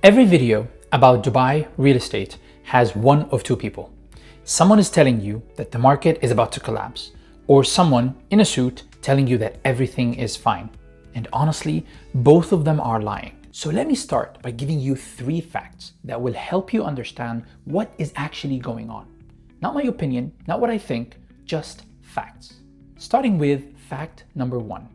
Every video about Dubai real estate has one of two people. Someone is telling you that the market is about to collapse, or someone in a suit telling you that everything is fine. And honestly, both of them are lying. So let me start by giving you 3 facts that will help you understand what is actually going on. Not my opinion, not what I think, just facts. Starting with fact number 1.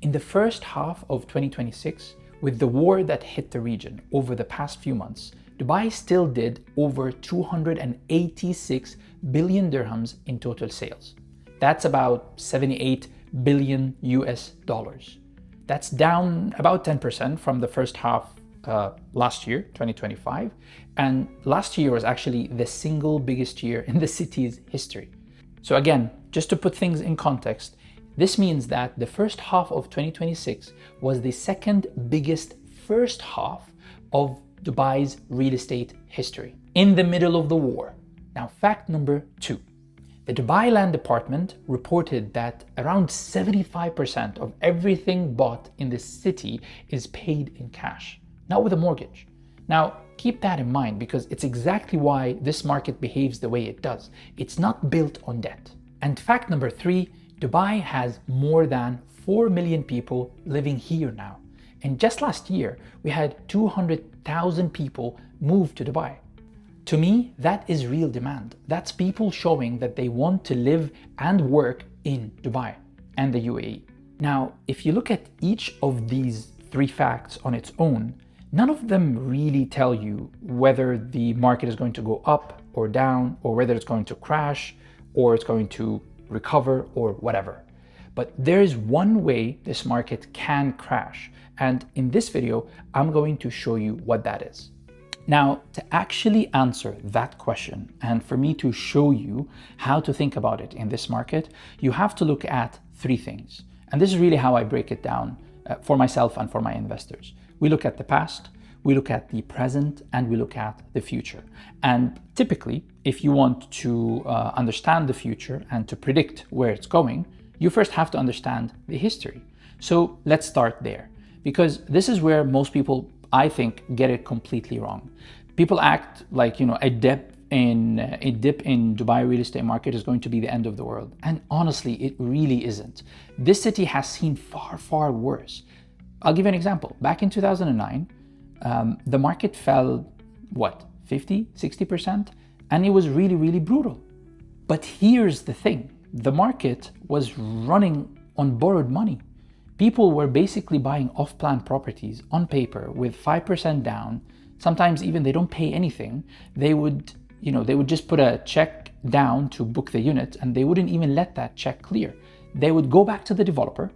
In the first half of 2026, with the war that hit the region over the past few months, Dubai still did over 286 billion dirhams in total sales. That's about 78 billion US dollars. That's down about 10% from the first half last year, 2025. And last year was actually the single biggest year in the city's history. So again, just to put things in context, this means that the first half of 2026 was the second biggest first half of Dubai's real estate history, in the middle of the war. Now, fact number 2. The Dubai Land Department reported that around 75% of everything bought in the city is paid in cash, not with a mortgage. Now, keep that in mind because it's exactly why this market behaves the way it does. It's not built on debt. And fact number 3, Dubai has more than 4 million people living here now. And just last year, we had 200,000 people move to Dubai. To me, that is real demand. That's people showing that they want to live and work in Dubai and the UAE. Now, if you look at each of these 3 facts on its own, none of them really tell you whether the market is going to go up or down, or whether it's going to crash, or it's going to recover, or whatever. But there is one way this market can crash, and in this video I'm going to show you what that is. Now, to actually answer that question and for me to show you how to think about it in this market, you have to look at 3 things. And this is really how I break it down for myself and for my investors. We look at the past, we look at the present, and we look at the future. And typically, if you want to understand the future and to predict where it's going, you first have to understand the history. So let's start there, because this is where most people, I think, get it completely wrong. People act like, a dip in Dubai real estate market is going to be the end of the world. And honestly, it really isn't. This city has seen far, far worse. I'll give you an example. Back in 2009, the market fell, 50, 60%? And it was really, really brutal. But here's the thing. The market was running on borrowed money. People were basically buying off-plan properties on paper with 5% down. Sometimes even they don't pay anything. They would just put a check down to book the unit, and they wouldn't even let that check clear. They would go back to the developer,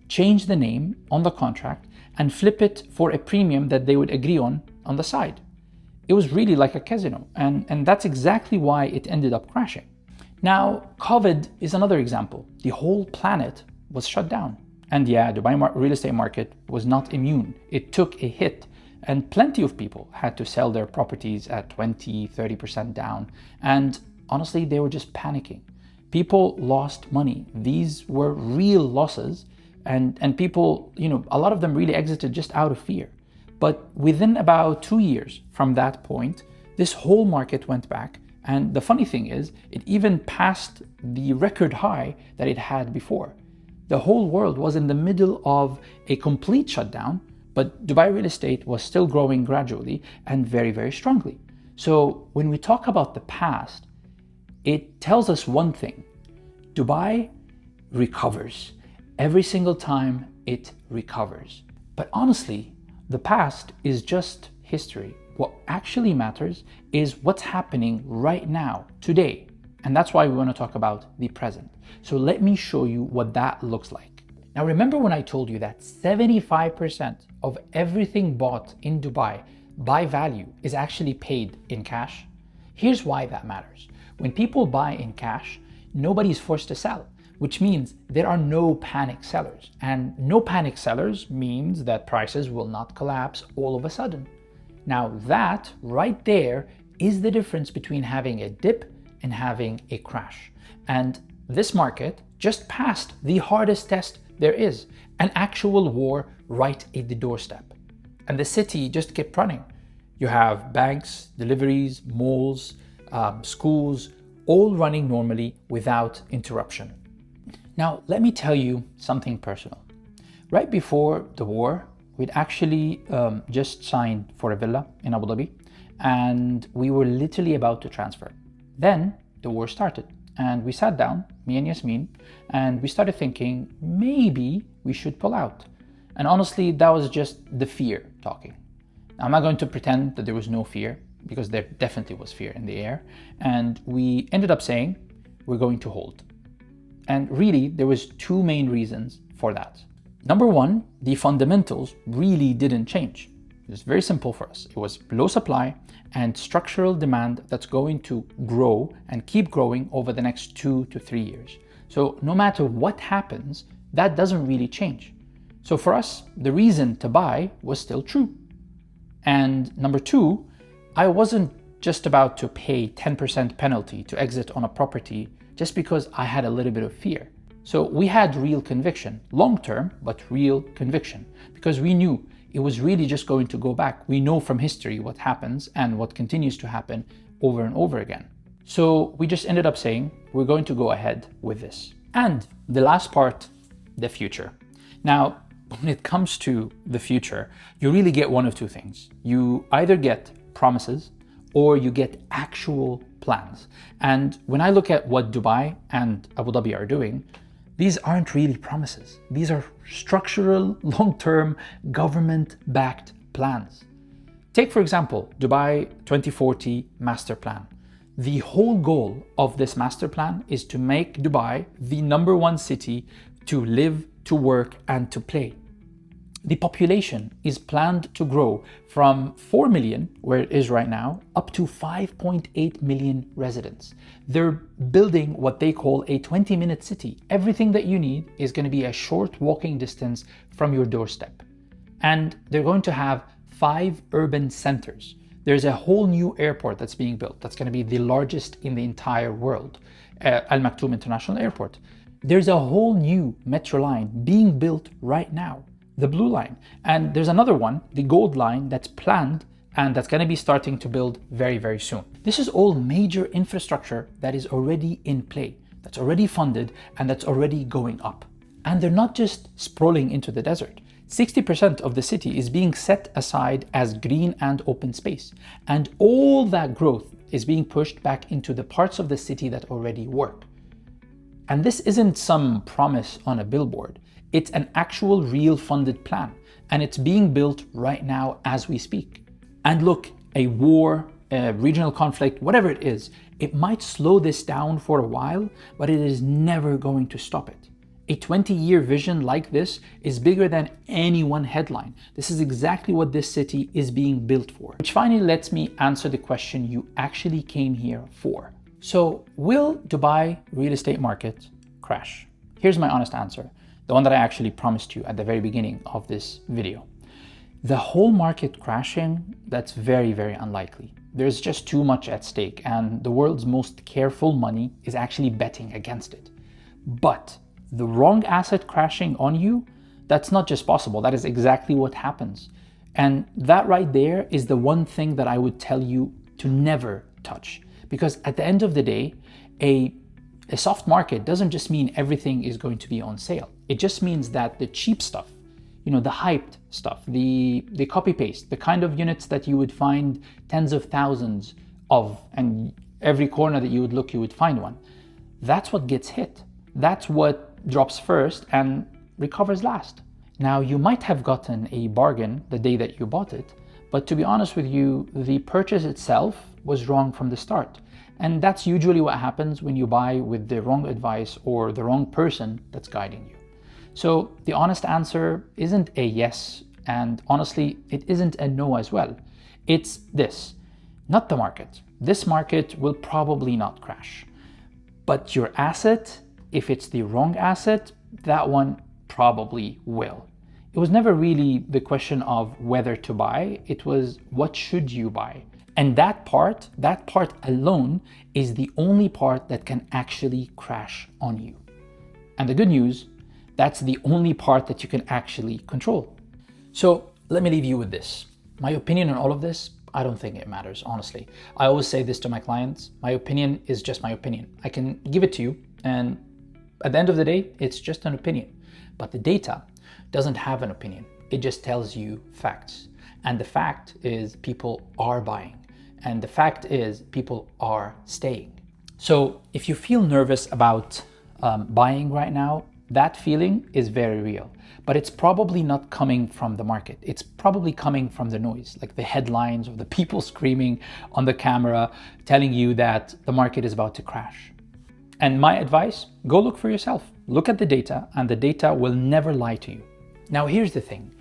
change the name on the contract, and flip it for a premium that they would agree on the side. It was really like a casino, and that's exactly why it ended up crashing. Now, COVID is another example. The whole planet was shut down. And yeah, Dubai real estate market was not immune. It took a hit, and plenty of people had to sell their properties at 20, 30% down. And honestly, they were just panicking. People lost money. These were real losses. And people, a lot of them really exited just out of fear. But within about 2 years from that point, this whole market went back. And the funny thing is, it even passed the record high that it had before. The whole world was in the middle of a complete shutdown, but Dubai real estate was still growing gradually and very, very strongly. So when we talk about the past, it tells us one thing. Dubai recovers. Every single time it recovers. But honestly, the past is just history. What actually matters is what's happening right now, today. And that's why we want to talk about the present. So let me show you what that looks like. Now, remember when I told you that 75% of everything bought in Dubai by value is actually paid in cash? Here's why that matters. When people buy in cash, nobody's forced to sell, which means there are no panic sellers. And no panic sellers means that prices will not collapse all of a sudden. Now that right there is the difference between having a dip and having a crash. And this market just passed the hardest test there is, an actual war right at the doorstep. And the city just kept running. You have banks, deliveries, malls, schools, all running normally without interruption. Now, let me tell you something personal. Right before the war, we'd actually just signed for a villa in Abu Dhabi, and we were literally about to transfer. Then the war started, and we sat down, me and Yasmin, and we started thinking maybe we should pull out. And honestly, that was just the fear talking. I'm not going to pretend that there was no fear, because there definitely was fear in the air. And we ended up saying we're going to hold. And really, there was two main reasons for that. Number one, the fundamentals really didn't change. It was very simple for us. It was low supply and structural demand that's going to grow and keep growing over the next 2 to 3 years. So no matter what happens, that doesn't really change. So for us, the reason to buy was still true. And number two, I wasn't just about to pay 10% penalty to exit on a property just because I had a little bit of fear. So we had real conviction, long-term, but real conviction, because we knew it was really just going to go back. We know from history what happens and what continues to happen over and over again. So we just ended up saying, we're going to go ahead with this. And the last part, the future. Now, when it comes to the future, you really get one of two things. You either get promises or you get actual plans. And when I look at what Dubai and Abu Dhabi are doing, these aren't really promises. These are structural, long-term, government-backed plans. Take, for example, Dubai 2040 master plan. The whole goal of this master plan is to make Dubai the #1 city to live, to work, and to play. The population is planned to grow from 4 million, where it is right now, up to 5.8 million residents. They're building what they call a 20-minute city. Everything that you need is going to be a short walking distance from your doorstep. And they're going to have 5 urban centers. There's a whole new airport that's being built. That's going to be the largest in the entire world, Al Maktoum International Airport. There's a whole new metro line being built right now, the blue line. And there's another one, the gold line, that's planned and that's going to be starting to build very, very soon. This is all major infrastructure that is already in play, that's already funded, and that's already going up. And they're not just sprawling into the desert. 60% of the city is being set aside as green and open space. And all that growth is being pushed back into the parts of the city that already work. And this isn't some promise on a billboard. It's an actual real funded plan, and it's being built right now as we speak. And look, a war, a regional conflict, whatever it is, it might slow this down for a while, but it is never going to stop it. A 20-year vision like this is bigger than any one headline. This is exactly what this city is being built for, which finally lets me answer the question you actually came here for. So, will Dubai real estate market crash? Here's my honest answer. The one that I actually promised you at the very beginning of this video. The whole market crashing, that's very, very unlikely. There's just too much at stake, and the world's most careful money is actually betting against it. But the wrong asset crashing on you, that's not just possible, that is exactly what happens. And that right there is the one thing that I would tell you to never touch. Because at the end of the day, a soft market doesn't just mean everything is going to be on sale. It just means that the cheap stuff, the hyped stuff, the copy paste, the kind of units that you would find tens of thousands of, and every corner that you would look, you would find one. That's what gets hit. That's what drops first and recovers last. Now, you might have gotten a bargain the day that you bought it, but to be honest with you, the purchase itself was wrong from the start. And that's usually what happens when you buy with the wrong advice or the wrong person that's guiding you. So the honest answer isn't a yes, and honestly, it isn't a no as well. It's this, not the market. This market will probably not crash. But your asset, if it's the wrong asset, that one probably will. It was never really the question of whether to buy, it was what should you buy? And that part alone is the only part that can actually crash on you. And the good news, that's the only part that you can actually control. So let me leave you with this. My opinion on all of this, I don't think it matters, honestly. I always say this to my clients: my opinion is just my opinion. I can give it to you, and at the end of the day, it's just an opinion. But the data doesn't have an opinion. It just tells you facts. And the fact is people are buying. And the fact is people are staying. So if you feel nervous about buying right now, that feeling is very real. But it's probably not coming from the market. It's probably coming from the noise, like the headlines or the people screaming on the camera telling you that the market is about to crash. And my advice, go look for yourself. Look at the data, and the data will never lie to you. Now, here's the thing.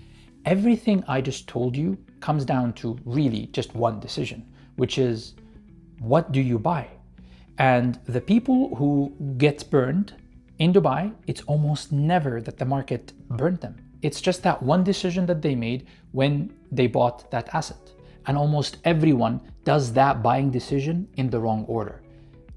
Everything I just told you comes down to really just one decision, which is, what do you buy? And the people who get burned in Dubai, it's almost never that the market burnt them. It's just that one decision that they made when they bought that asset. And almost everyone does that buying decision in the wrong order.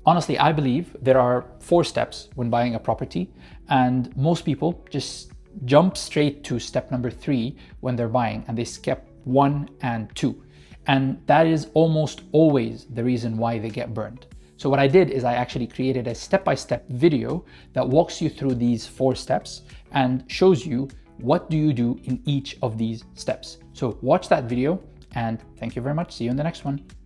Honestly, I believe there are 4 steps when buying a property, and most people just jump straight to step number 3 when they're buying, and they skip 1 and 2. And that is almost always the reason why they get burned. So what I did is I actually created a step-by-step video that walks you through these 4 steps and shows you what do you do in each of these steps. So watch that video, and thank you very much. See you in the next one.